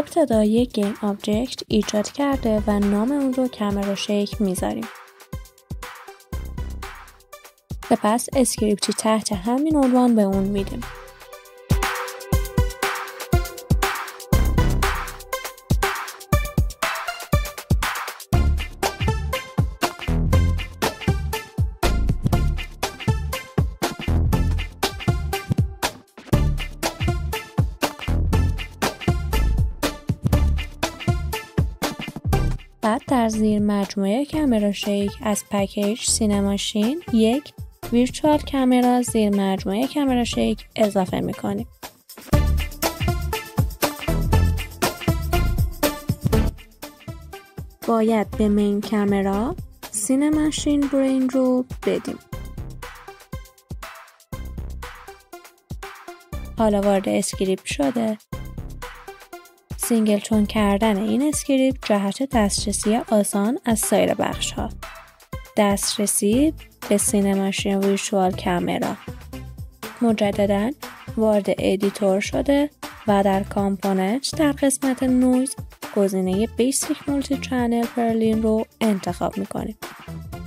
ابتدا یک گیم آبجکت ایجاد کرده و نام اون رو کامرا شیک میذاریم. سپس اسکریپتی تحت همین عنوان به اون میدیم. بعد در زیر مجموعه کامرا شیک از پکیج سینماشین یک ویرچوال کامرا زیر مجموعه کامرا شیک اضافه میکنیم. باید به مین کامرا سینماشین برین رو بدیم. حالا وارد اسکریپت شده. سینگلتون کردن این اسکریپت جهت دسترسی آسان از سایر بخش ها. دسترسی به سینماشین ویرچوال کامرا. مجددا وارد ادیتور شده و در کامپوننت در قسمت نویز گزینه بیسیک مولتی چنل پرلین رو انتخاب میکنیم.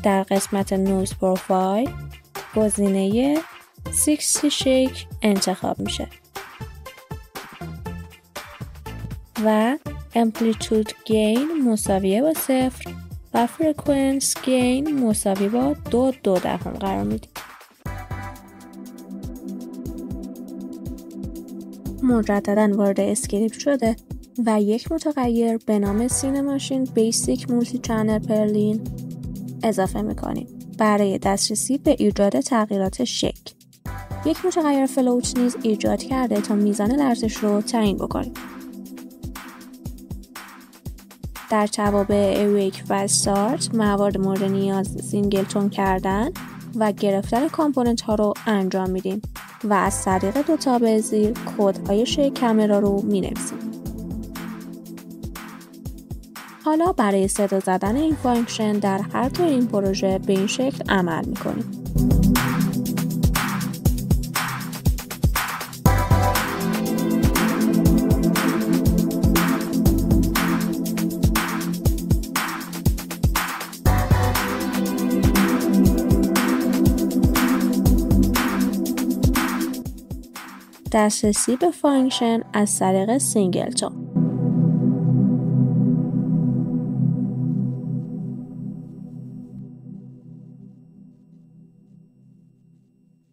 در قسمت نویز پروفایل گزینه 60 شیک انتخاب میشه و امپلیتود گین مساویه با 0 و فرکانس گین مساوی با 2.2 قرار میدیم. مجددا وارد اسکریپت شده و یک متغیر به نام سینماشین بیسیک مولتی چنل پرلین اضافه میکنیم برای دسترسی به ایجاد تغییرات شکل. یک متغیر فلوت نیز ایجاد کرده تا میزان لرزش رو تعیین بکنیم. در توابع اویک و استارت موارد مورد نیاز سینگلتون کردن و گرفتن کامپوننت ها رو انجام میدیم و از طریق دو تابع زیر کدهای شیک کامرا رو مینویسیم. حالا برای صدا زدن این فانکشن در هر دو این پروژه به این شکل عمل میکنیم. دسترسی به فانکشن از طریق سینگلتون.